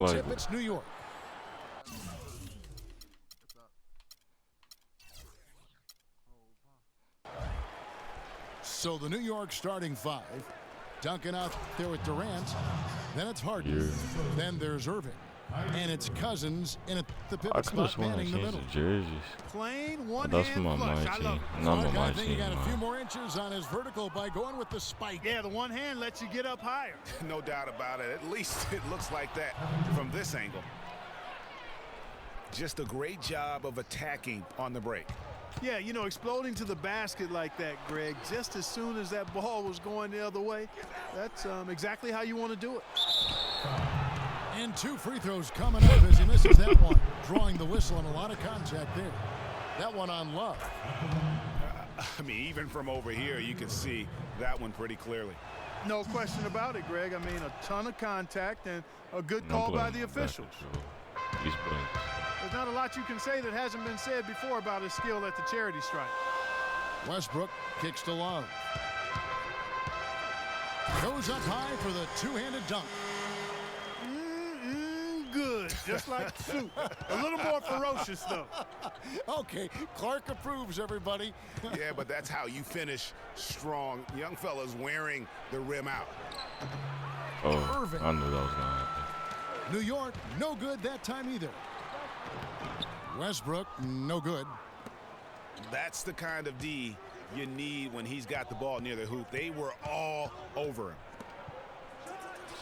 Like, Tip, it's New York. So the New York starting five. Duncan out there with Durant. Then it's Harden. Then there's Irving. And it's Cousins in at the I pivot could have spot, sworn I manning the changed middle. the jerseys. Plain one That's hand from my flush. I team. love it. None of Clark, my I think he team, got a few man. more inches on his vertical by going with the spike. Yeah, the one hand lets you get up higher. No doubt about it. At least it looks like that from this angle. Just a great job of attacking on the break. Yeah, you know, exploding to the basket like that, Greg, just as soon as that ball was going the other way, that's exactly how you want to do it. And 2 free throws coming up as he misses that one. Drawing the whistle and a lot of contact there. That one on Love. I mean, even from over here, you can see that one pretty clearly. No question about it, Greg. I mean, a ton of contact and a good call by the officials. He's playing. There's not a lot you can say that hasn't been said before about his skill at the charity stripe. Westbrook kicks to Love. Goes up high for the two-handed dunk. Good, just like soup. A little more ferocious, though. Okay, Clark approves, everybody. Yeah, but that's how you finish strong. Young fella's wearing the rim out. Oh, Irving. I knew that was going to happen. New York, no good that time either. Westbrook, no good. That's the kind of D you need when he's got the ball near the hoop. They were all over him.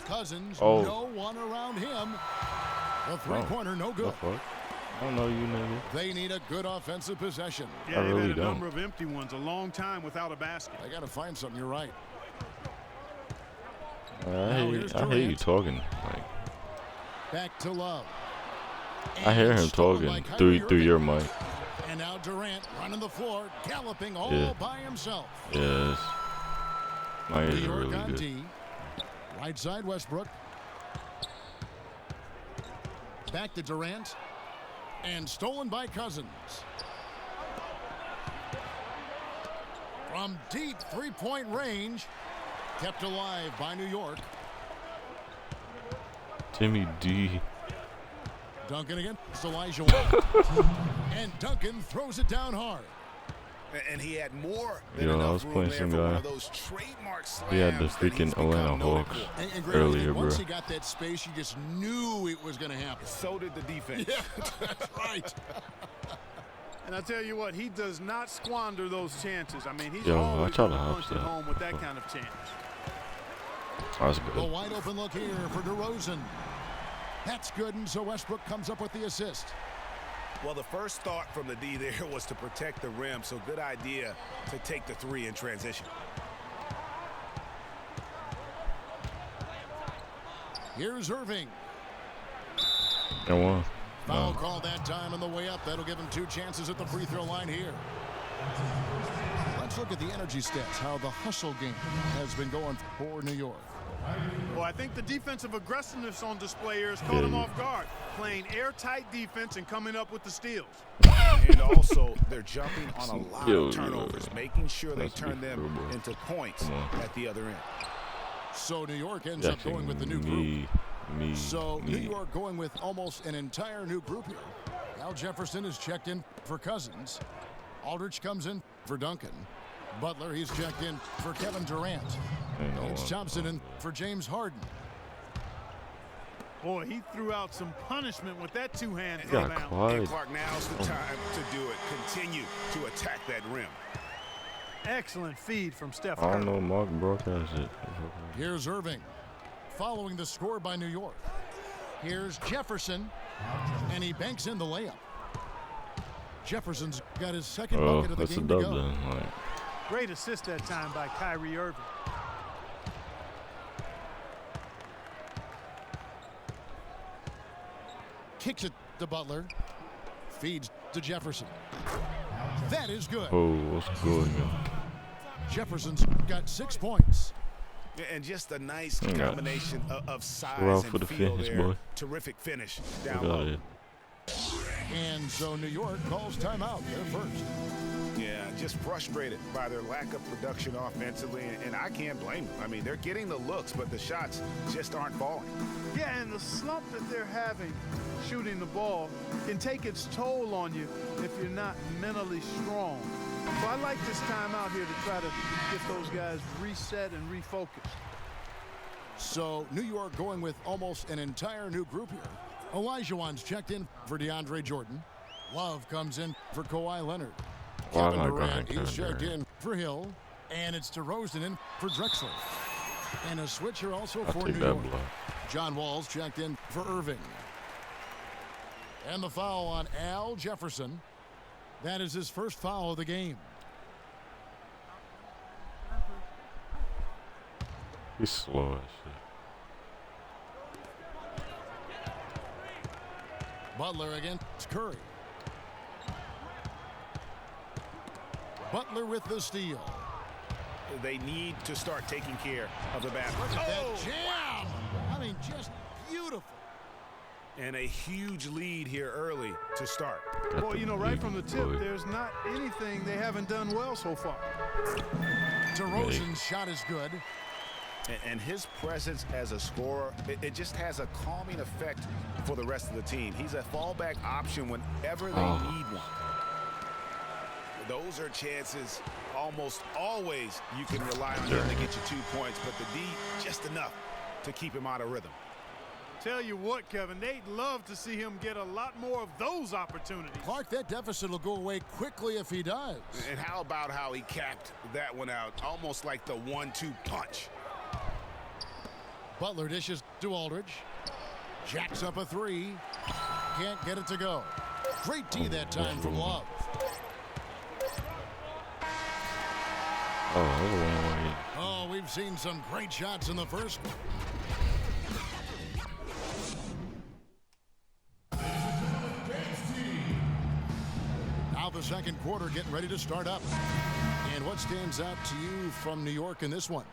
Cousins, Oh. no one around him. The three-pointer, no good. The fuck? I don't know you, nigga. They need a good offensive possession. Yeah, I they've really had a don't. number of empty ones, a long time without a basket. They got to find something. You're right. I hear you Durant. talking. Like, Back to Love. I hear him And stolen talking by through Kyrie your Irving. mic. And now Durant running the floor, galloping all Yeah. by himself. Yes. My ears New are York really on good. D. Right side Westbrook. Back to Durant. And stolen by Cousins. From deep three-point range. Kept alive by New York. Timmy D. Duncan against Elijah White. And Duncan throws it down hard. And he had more than Yo, I enough was room playing there some for one guy. of those trademark slams. He had the that he's freaking become Atlanta noted Hawks for. And Greg, earlier, bro. once he got that space, you just knew it was going to happen. So did the defense. Yeah, that's right. And I tell you what, he does not squander those chances. I mean, he's Yo, I always try to gonna hop punch it step. home with that kind of chance. That's A good. wide open look here for DeRozan. That's good, and so Westbrook comes up with the assist. Well, the first thought from the D there was to protect the rim, so good idea to take the three in transition. Here's Irving. And one. Foul No. call that time on the way up. That'll give him 2 chances at the free throw line here. Let's look at the energy stats, how the hustle game has been going for New York. Well, I think the defensive aggressiveness on display here has caught him off guard. Playing airtight defense and coming up with the steals. And also, they're jumping on a lot Yo, of turnovers, making sure they That's turn them big, bro. into points Come on. at the other end. So New York ends up going with the new group. So New York going with almost an entire new group here. Al Jefferson is checked in for Cousins. Aldridge comes in for Duncan. Butler, he's checked in for Kevin Durant. It's Thompson in for James Harden. Boy, he threw out some punishment with that two-hand Got throw down. quiet. And Clark, now's the time to do it. Continue to attack that rim. Excellent feed from Steph I don't Curry. know. Mark broadcast it. Here's Irving, following the score by New York. Here's Jefferson, and he banks in the layup. Jefferson's got his second Oh, bucket of the that's a game to dub go. then. Like, Great assist that time by Kyrie Irving. Kicks it to Butler. Feeds to Jefferson. That is good. oh, what's good, man? Jefferson's got 6 points. And just a nice Yeah. combination of size We're out and for the feel finish, there. boy. Terrific finish Get down out low. of here. And so New York calls timeout. They're first. Yeah, just frustrated by their lack of production offensively, and I can't blame them. I mean, they're getting the looks, but the shots just aren't falling. Yeah, and the slump that they're having shooting the ball can take its toll on you if you're not mentally strong. So I like this time out here to try to get those guys reset and refocused. So New York going with almost an entire new group here. Olajuwon's checked in for DeAndre Jordan. Love comes in for Kawhi Leonard. Why Kevin am I Durant going is checked Durant? in for Hill. And it's DeRozan in for Drexler. And a switcher also I'll for take New that York. block. John Wall's checked in for Irving. And the foul on Al Jefferson. That is his first foul of the game. He's slow as shit. Butler against Curry. Butler with the steal. They need to start taking care of the basket. Look at that jam! I mean, just beautiful. And a huge lead here early to start. Got Boy, the you know, right big from the tip, boy. there's not anything they haven't done well so far. DeRozan's shot is good. And his presence as a scorer, it just has a calming effect for the rest of the team. He's a fallback option whenever they need one. Those are chances almost always you can rely on him to get you 2 points, but the D just enough to keep him out of rhythm. Tell you what, Kevin, they'd love to see him get a lot more of those opportunities. Clark, that deficit will go away quickly if he does. And how about how he capped that one out, almost like the 1-2 punch. Butler dishes to Aldridge. Jacks up a three. Can't get it to go. Great D that time from Love. Oh, that was a long way. Oh, we've seen some great shots in the first one. Now the second quarter getting ready to start up. And what stands out to you from New York in this one?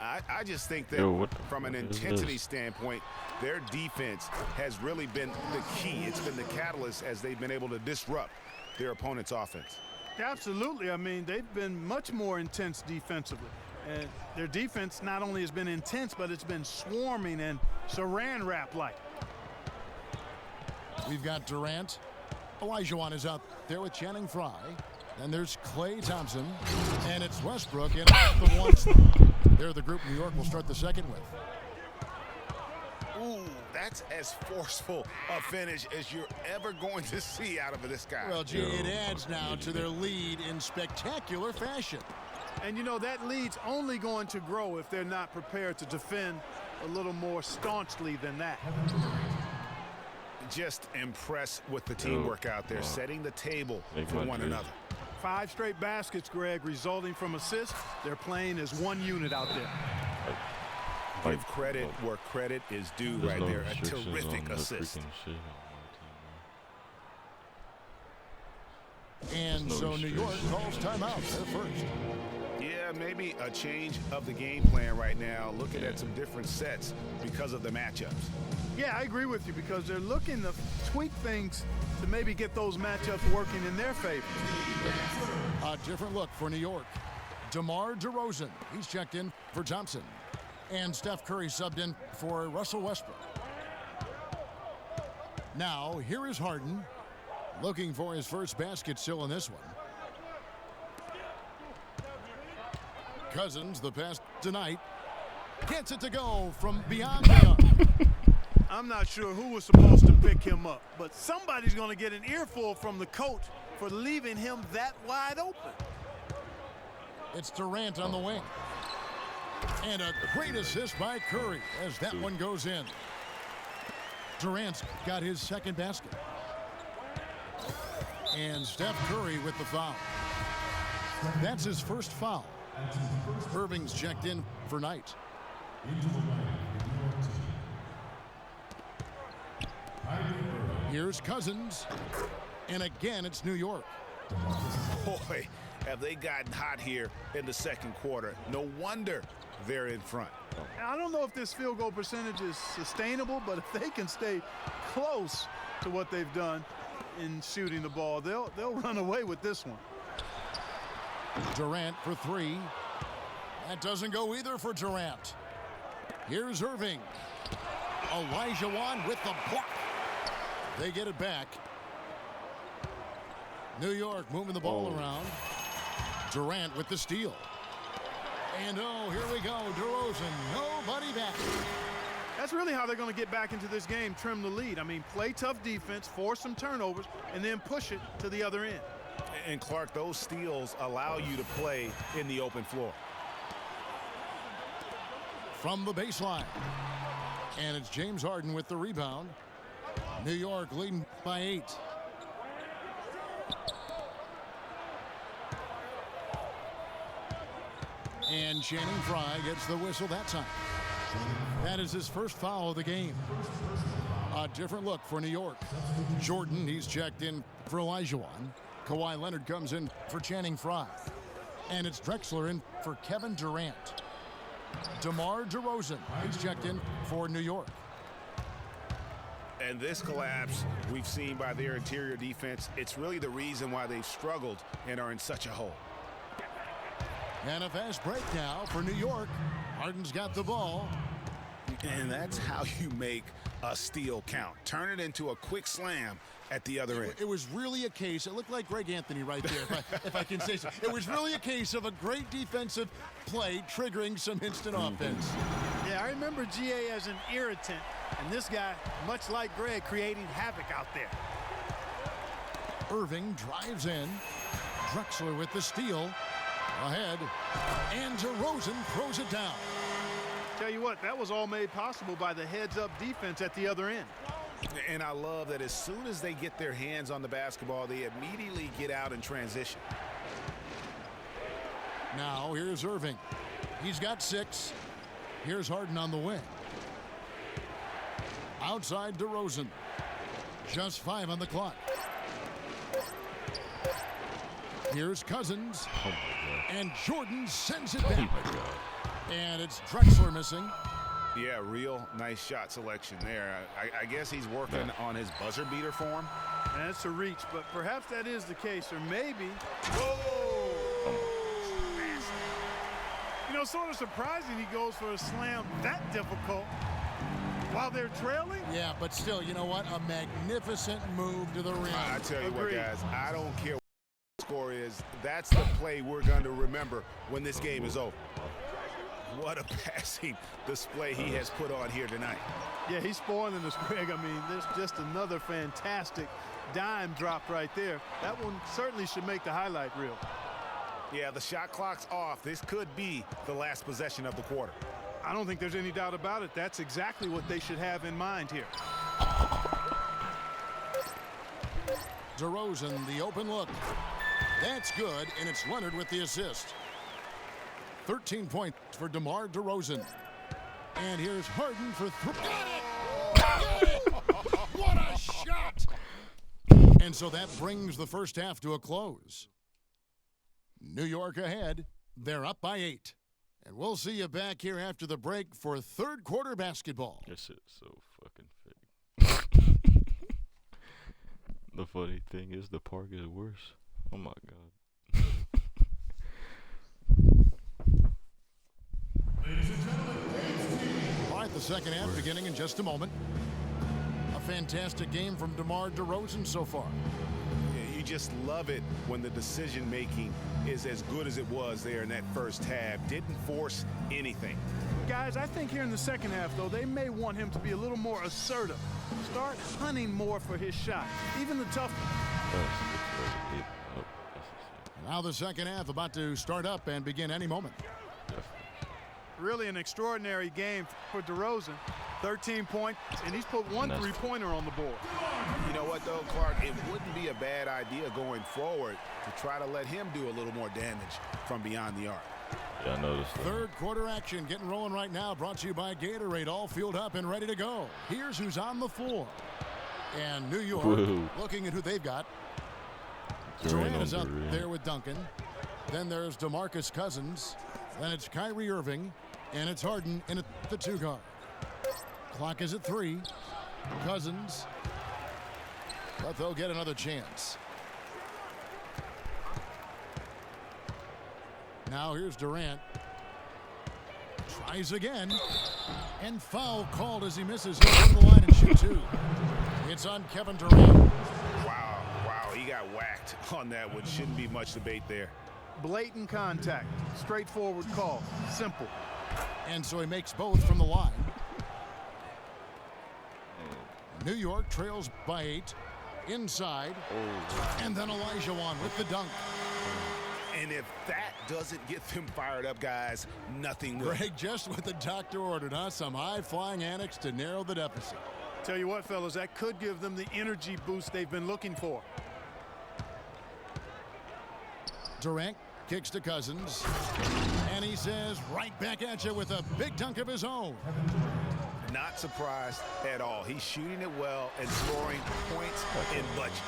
I just think that Yo, what the from an fuck is intensity this? standpoint, their defense has really been the key. It's been the catalyst as they've been able to disrupt their opponent's offense. Absolutely. I mean, they've been much more intense defensively. And their defense not only has been intense, but it's been swarming and saran wrap-like. We've got Durant. Olajuwon is out there with Channing Frye. And there's Klay Thompson. And it's Westbrook in the one spot. They're the group New York will start the second with. Ooh, that's as forceful a finish as you're ever going to see out of this guy. Well, gee, it adds now to their lead in spectacular fashion. And, you know, that lead's only going to grow if they're not prepared to defend a little more staunchly than that. Just impressed with the teamwork out there, setting the table Make for my one jersey. another. 5 straight baskets, Greg, resulting from assists. They're playing as one unit out there. Give credit where credit is due There's right no there. A restrictions terrific on the assist. freaking shit on my team, And There's no so New York restrictions. calls timeout. They're first. Yeah, maybe a change of the game plan right now, looking at some different sets because of the matchups. Yeah, I agree with you because they're looking to tweak things to maybe get those matchups working in their favor. A different look for New York. DeMar DeRozan. He's checked in for Thompson. And Steph Curry subbed in for Russell Westbrook. Now, here is Harden. Looking for his first basket still in this one. Cousins, the pass tonight. Gets it to go from beyond the arc. I'm not sure who was supposed to pick him up, but somebody's going to get an earful from the coach for leaving him that wide open. It's Durant on the wing. And a great assist by Curry as that one goes in. Durant's got his second basket. And Steph Curry with the foul. That's his first foul. Irving's checked in for Knight. Here's Cousins. And again, it's New York. Boy, have they gotten hot here in the second quarter. No wonder they're in front. I don't know if this field goal percentage is sustainable, but if they can stay close to what they've done in shooting the ball, they'll run away with this one. Durant for three. That doesn't go either for Durant. Here's Irving. Olajuwon with the block. They get it back. New York moving the ball around. Durant with the steal. And oh, here we go. DeRozan, nobody back. That's really how they're going to get back into this game, trim the lead. I mean, play tough defense, force some turnovers, and then push it to the other end. And Clark, those steals allow you to play in the open floor. From the baseline. And it's James Harden with the rebound. New York leading by 8. And Channing Frye gets the whistle that time. That is his first foul of the game. A different look for New York. Jordan, he's checked in for Olajuwon. Kawhi Leonard comes in for Channing Frye. And it's Drexler in for Kevin Durant. DeMar DeRozan, he's checked in for New York. And this collapse we've seen by their interior defense, it's really the reason why they've struggled and are in such a hole. And a fast break now for New York. Harden's got the ball. And that's how you make a steal count. Turn it into a quick slam at the other end. It was really a case, it looked like Greg Anthony right there, if I can say so. It was really a case of a great defensive play triggering some instant offense. Yeah, I remember GA as an irritant, and this guy, much like Greg, creating havoc out there. Irving drives in. Drexler with the steal. Ahead. And DeRozan throws it down. Tell you what, that was all made possible by the heads-up defense at the other end. And I love that as soon as they get their hands on the basketball, they immediately get out in transition. Now here's Irving. He's got 6. Here's Harden on the wing. Outside DeRozan. Just 5 on the clock. Here's Cousins. Oh my God. And Jordan sends it back. Oh my God. And it's Drexler missing. Yeah, real nice shot selection there. I guess he's working on his buzzer beater form. And it's a reach, but perhaps that is the case, or maybe. You know, sort of surprising he goes for a slam that difficult while they're trailing. Yeah, but still, you know what? A magnificent move to the rim. I tell you what, Agreed. guys, I don't care what the score is. That's the play we're going to remember when this game is over. What a passing display he has put on here tonight. Yeah, he's spoiling us, Greg. I mean, there's just another fantastic dime drop right there. That one certainly should make the highlight reel. Yeah, the shot clock's off. This could be the last possession of the quarter. I don't think there's any doubt about it. That's exactly what they should have in mind here. DeRozan, the open look. That's good, and it's Leonard with the assist. 13 points for DeMar DeRozan. And here's Harden for 3. Got it! What a shot! And so that brings the first half to a close. New York ahead. They're up by 8. And we'll see you back here after the break for third quarter basketball. This shit's so fucking fake. The funny thing is the park is worse. Oh my God. All right, the second half beginning in just a moment. A fantastic game from DeMar DeRozan so far. Yeah, you just love it when the decision making is as good as it was there in that first half. Didn't force anything. Guys, I think here in the second half, though, they may want him to be a little more assertive. Start hunting more for his shot, even the tough one. Now the second half about to start up and begin any moment. Really an extraordinary game for DeRozan. 13 points, and he's put one three-pointer on the board. You know what, though, Clark? It wouldn't be a bad idea going forward to try to let him do a little more damage from beyond the arc. Yeah, I noticed that. Third quarter action getting rolling right now. Brought to you by Gatorade. All fueled up and ready to go. Here's who's on the floor. And New York looking at who they've got. Durant is out there with Duncan. Then there's DeMarcus Cousins. Then it's Kyrie Irving. And it's Harden in at the 2 guard. Clock is at 3. Cousins. But they'll get another chance. Now here's Durant. Tries again. And foul called as he misses. He'll go to the line and shoot two. It's on Kevin Durant. Wow, he got whacked on that one. Shouldn't be much debate there. Blatant contact. Straightforward call. Simple. And so he makes both from the line. New York trails by 8. Inside. And then Olajuwon with the dunk. And if that doesn't get them fired up, guys, nothing will. Greg, just what the doctor ordered, huh? Some high-flying annex to narrow the deficit. Tell you what, fellas, that could give them the energy boost they've been looking for. Durant kicks to Cousins. And he says, right back at you with a big dunk of his own. Not surprised at all. He's shooting it well and scoring points in bunches.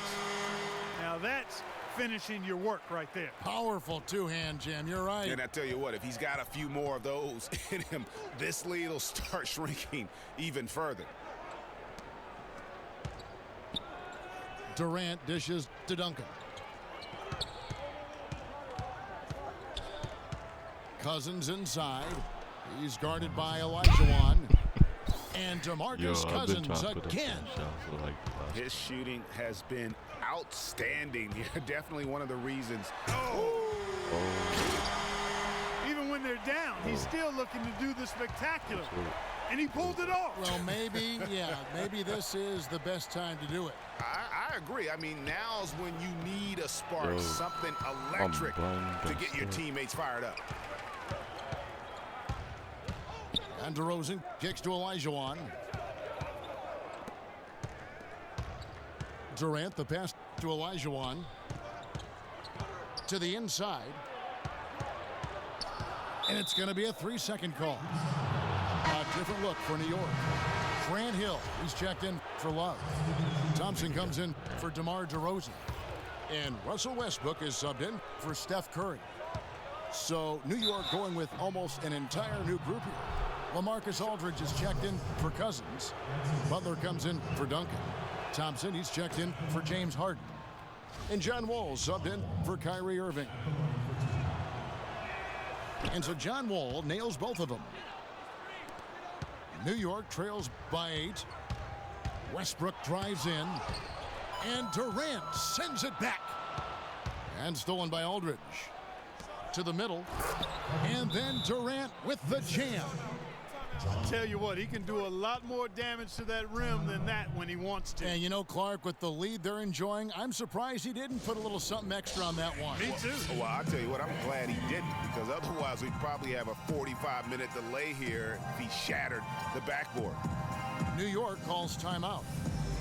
Now that's finishing your work right there. Powerful two-hand jam. You're right. And I tell you what, if he's got a few more of those in him, this lead will start shrinking even further. Durant dishes to Duncan. Cousins inside. He's guarded by Olajuwon. And DeMarcus Cousins again. His shooting has been outstanding. Definitely one of the reasons. Even when they're down, he's still looking to do the spectacular. And he pulled it off. Well, maybe this is the best time to do it. I agree. I mean, now's when you need a spark, something electric to get your teammates fired up. And DeRozan kicks to Olajuwon. Durant, the pass to Olajuwon. To the inside. And it's going to be a 3-second call. A different look for New York. Grant Hill, he's checked in for Love. Thompson comes in for DeMar DeRozan. And Russell Westbrook is subbed in for Steph Curry. So New York going with almost an entire new group here. LaMarcus Aldridge is checked in for Cousins. Butler comes in for Duncan. Thompson, he's checked in for James Harden. And John Wall subbed in for Kyrie Irving. And so John Wall nails both of them. New York trails by 8. Westbrook drives in. And Durant sends it back. And stolen by Aldridge. To the middle. And then Durant with the jam. I tell you what, he can do a lot more damage to that rim than that when he wants to. And you know, Clark, with the lead they're enjoying, I'm surprised he didn't put a little something extra on that one. Me too. Well, I'll tell you what, I'm glad he didn't, because otherwise we'd probably have a 45-minute delay here if he shattered the backboard. New York calls timeout.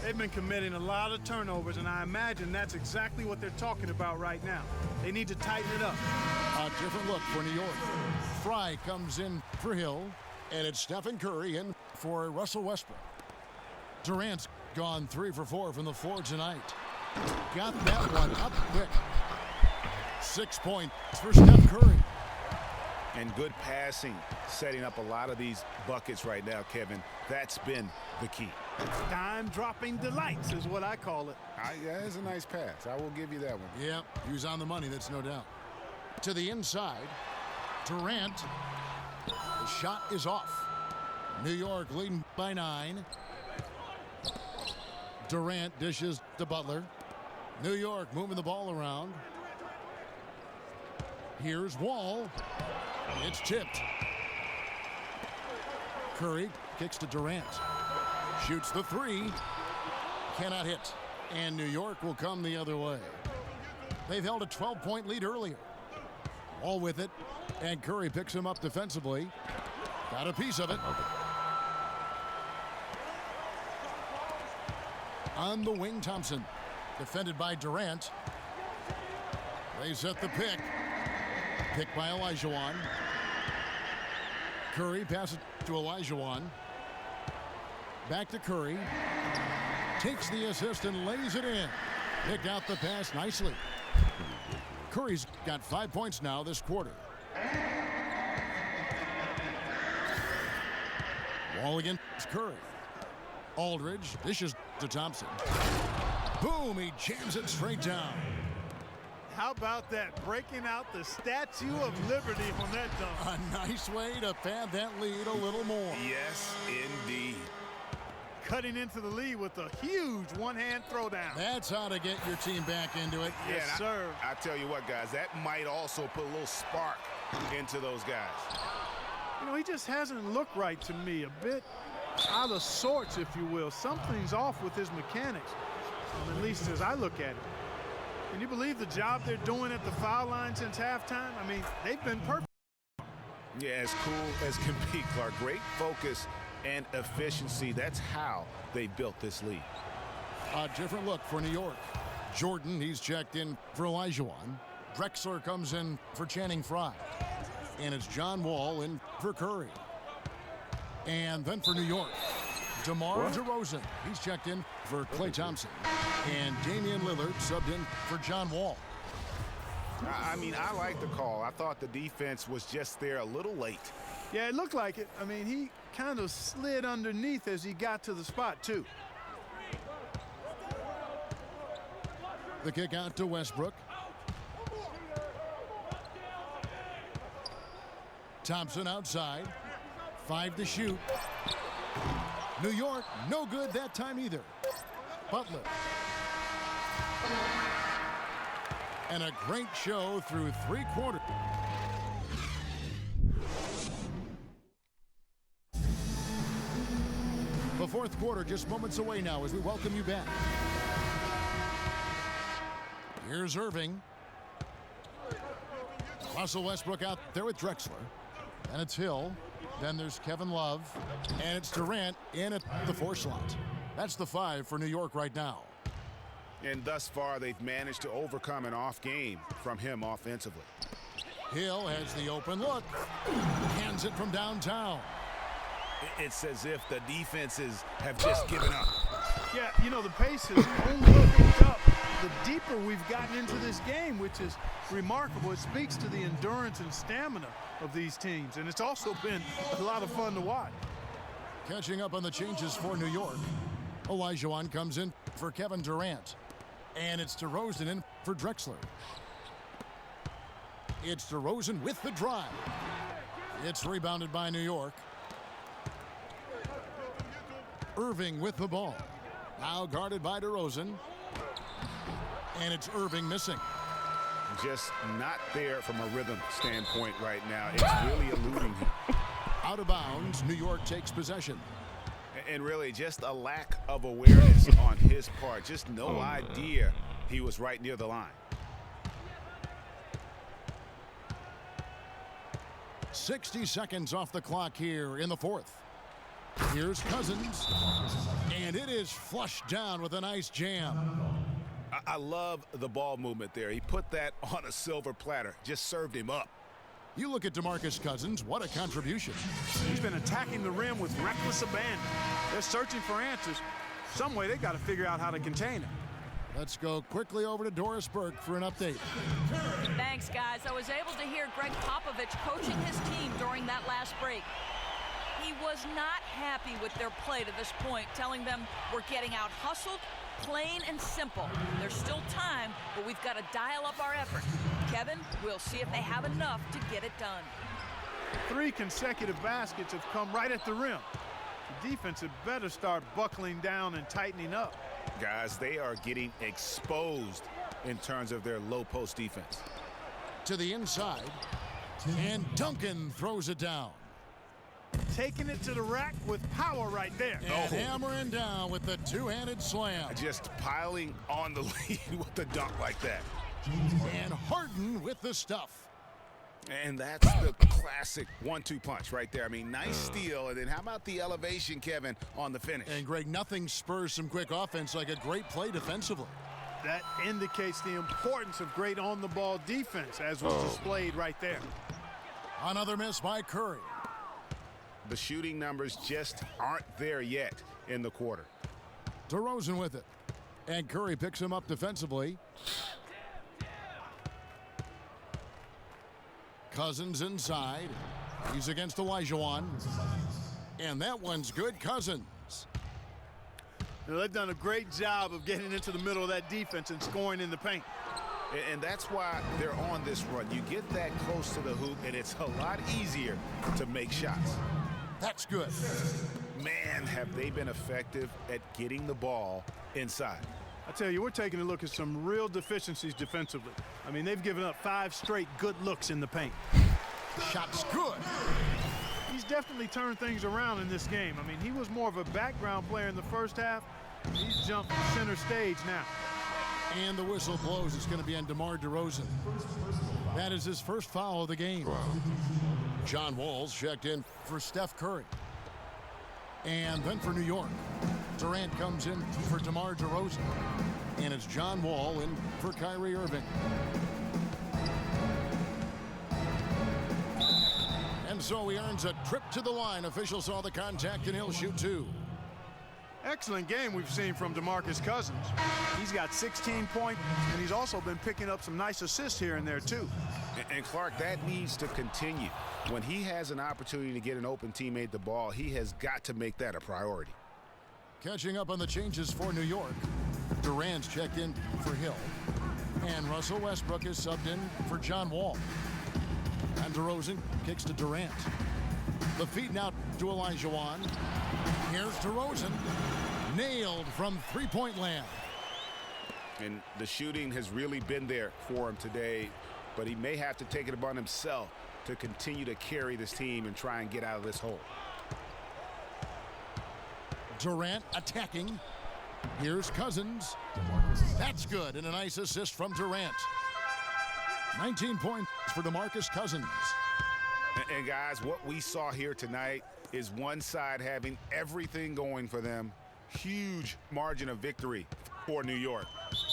They've been committing a lot of turnovers, and I imagine that's exactly what they're talking about right now. They need to tighten it up. A different look for New York. Fry comes in for Hill. And it's Stephen Curry in for Russell Westbrook. Durant's gone 3 for 4 from the floor tonight. Got that one up quick. 6 points for Steph Curry. And good passing, setting up a lot of these buckets right now, Kevin. That's been the key. Time-dropping delights is what I call it. That is a nice pass. I will give you that one. Yeah, he was on the money, that's no doubt. To the inside, Durant. The shot is off. New York leading by 9. Durant dishes to Butler. New York moving the ball around. Here's Wall. It's tipped. Curry kicks to Durant. Shoots the 3. Cannot hit. And New York will come the other way. They've held a 12-point lead earlier. Wall with it. And Curry picks him up defensively. Got a piece of it. On the wing, Thompson. Defended by Durant. They set the pick. Pick by Olajuwon. Curry passes to Olajuwon. Back to Curry. Takes the assist and lays it in. Pick out the pass nicely. Curry's got 5 points now this quarter. Wall against Curry. Aldridge dishes to Thompson. Boom, he jams it straight down. How about that? Breaking out the Statue of Liberty on that dunk. A nice way to pad that lead a little more. Yes, indeed. Cutting into the lead with a huge one-hand throwdown. That's how to get your team back into it. Yes, sir. I tell you what, guys, that might also put a little spark into those guys. You know, he just hasn't looked right to me. A bit out of sorts, if you will. Something's off with his mechanics, at least as I look at it. Can you believe the job they're doing at the foul line since halftime? I mean, they've been perfect. Yeah, as cool as can be, Clark. Great focus and efficiency. That's how they built this lead. A different look for New York. Jordan, he's checked in for Olajuwon. Drexler comes in for Channing Frye. And it's John Wall in for Curry. And then for New York, DeMar DeRozan. He's checked in for Klay Thompson. And Damian Lillard subbed in for John Wall. I mean, I like the call. I thought the defense was just there a little late. Yeah, it looked like it. I mean, he kind of slid underneath as he got to the spot, too. The kick out to Westbrook. Thompson outside. 5 to shoot. New York, no good that time either. Butler. And a great show through 3 quarters. The fourth quarter just moments away now as we welcome you back. Here's Irving. Russell Westbrook out there with Drexler. And it's Hill. Then there's Kevin Love. And it's Durant in at the 4 slot. That's the 5 for New York right now. And thus far, they've managed to overcome an off game from him offensively. Hill has the open look. Hands it from downtown. It's as if the defenses have just given up. Yeah, you know, the pace has only picked up the deeper we've gotten into this game, which is remarkable. It speaks to the endurance and stamina of these teams, and it's also been a lot of fun to watch. Catching up on the changes for New York. Olajuwon comes in for Kevin Durant. And it's DeRozan in for Drexler. It's DeRozan with the drive. It's rebounded by New York. Irving with the ball. Now guarded by DeRozan. And it's Irving missing. Just not there from a rhythm standpoint right now. It's really eluding him. Out of bounds, New York takes possession. And really just a lack of awareness on his part. Just no idea he was right near the line. 60 seconds off the clock here in the fourth. Here's Cousins. And it is flushed down with a nice jam. I love the ball movement there. He put that on a silver platter. Just served him up. You look at DeMarcus Cousins, what a contribution. He's been attacking the rim with reckless abandon. They're searching for answers. Some way they got to figure out how to contain him. Let's go quickly over to Doris Burke for an update. Thanks, guys. I was able to hear Greg Popovich coaching his team during that last break. He was not happy with their play to this point, telling them we're getting out hustled, plain and simple. There's still time, but we've got to dial up our effort. Kevin, we'll see if they have enough to get it done. 3 consecutive baskets have come right at the rim. The defense had better start buckling down and tightening up. Guys, they are getting exposed in terms of their low post defense. To the inside, and Duncan throws it down. Taking it to the rack with power right there. And hammering down with the two-handed slam. Just piling on the lead with the dunk like that. And Harden with the stuff. And that's the classic 1-2 punch right there. I mean, nice steal. And then how about the elevation, Kevin, on the finish? And Greg, nothing spurs some quick offense like a great play defensively. That indicates the importance of great on-the-ball defense, as was displayed right there. Another miss by Curry. The shooting numbers just aren't there yet in the quarter. DeRozan with it. And Curry picks him up defensively. Cousins inside. He's against Olajuwon. And that one's good. Cousins. Now, they've done a great job of getting into the middle of that defense and scoring in the paint. And that's why they're on this run. You get that close to the hoop, and it's a lot easier to make shots. That's good. Man, have they been effective at getting the ball inside. I tell you, we're taking a look at some real deficiencies defensively. I mean, they've given up 5 straight good looks in the paint. Shot's good. He's definitely turned things around in this game. I mean, he was more of a background player in the first half. He's jumped center stage now. And the whistle blows. It's going to be on DeMar DeRozan. That is his first foul of the game. Wow. John Wall's checked in for Steph Curry. And then for New York, Durant comes in for DeMar DeRozan. And it's John Wall in for Kyrie Irving. And so he earns a trip to the line. Officials saw the contact, and he'll shoot 2. Excellent game we've seen from DeMarcus Cousins. He's got 16 points, and he's also been picking up some nice assists here and there, too. And Clark, that needs to continue. When he has an opportunity to get an open teammate the ball, he has got to make that a priority. Catching up on the changes for New York, Durant's checked in for Hill. And Russell Westbrook is subbed in for John Wall. And DeRozan kicks to Durant. The feed now to Olajuwon. Here's DeRozan. Nailed from three-point land. And the shooting has really been there for him today, but he may have to take it upon himself to continue to carry this team and try and get out of this hole. Durant attacking. Here's Cousins. That's good, and a nice assist from Durant. 19 points for DeMarcus Cousins. And guys, what we saw here tonight is one side having everything going for them. Huge margin of victory for New York.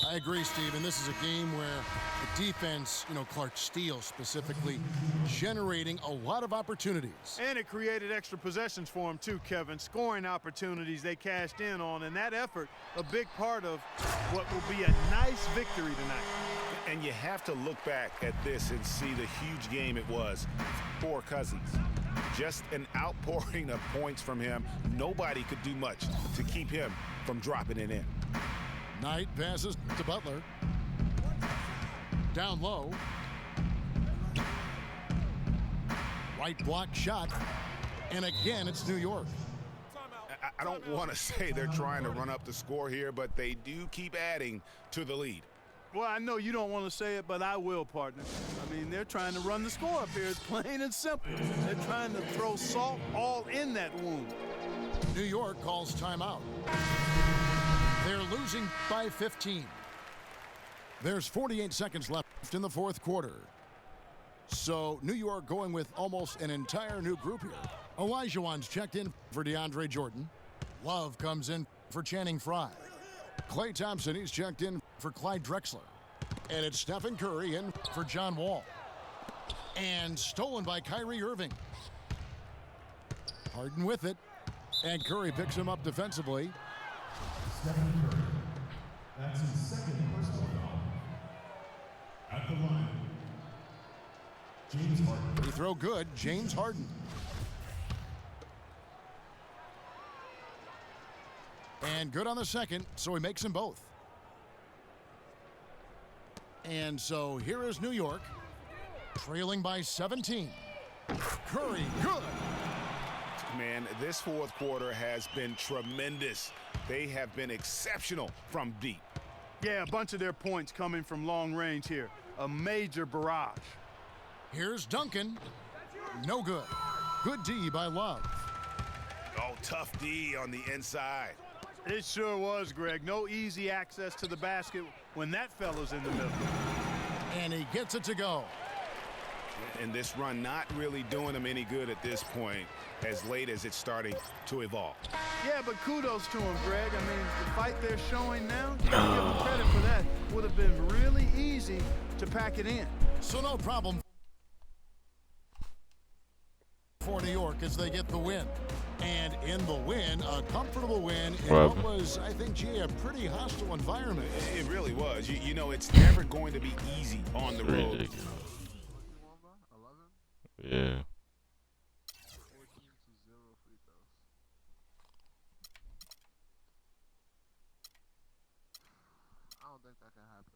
I agree, Steve, and this is a game where the defense, Clark Steele specifically, generating a lot of opportunities. And it created extra possessions for him, too, Kevin. Scoring opportunities they cashed in on, and that effort, a big part of what will be a nice victory tonight. And you have to look back at this and see the huge game it was for Cousins. Just an outpouring of points from him. Nobody could do much to keep him from dropping it in. Knight passes to Butler. Down low. Right block shot. And again, it's New York. I don't want to say they're trying to run up the score here, but they do keep adding to the lead. Well, I know you don't want to say it, but I will, partner. I mean, they're trying to run the score up here. It's plain and simple. They're trying to throw salt all in that wound. New York calls timeout. They're losing by 15. There's 48 seconds left in the fourth quarter. So New York going with almost an entire new group here. Olajuwon's checked in for DeAndre Jordan. Love comes in for Channing Frye. Klay Thompson, he's checked in for Clyde Drexler. And it's Stephen Curry in for John Wall. And stolen by Kyrie Irving. Harden with it. And Curry picks him up defensively. Stephen Curry. That's his second personal foul. At the line, James Harden. Free throw good, James Harden. And good on the second, so he makes them both. And so here is New York, trailing by 17. Curry, good. Man, this fourth quarter has been tremendous. They have been exceptional from deep. Yeah, a bunch of their points coming from long range here. A major barrage. Here's Duncan. No good. Good D by Love. Oh, tough D on the inside. It sure was, Greg. No easy access to the basket when that fella's in the middle. And he gets it to go. And this run not really doing them any good at this point, as late as it's starting to evolve. Yeah, but kudos to him, Greg. I mean, the fight they're showing now, give them credit for that. Would have been really easy to pack it in. So no problem for New York as they get the win. And in the win, a comfortable win in what was, I think, a pretty hostile environment. It really was. You know, it's never going to be easy on the road. Ridiculous. Yeah. I don't think that can happen.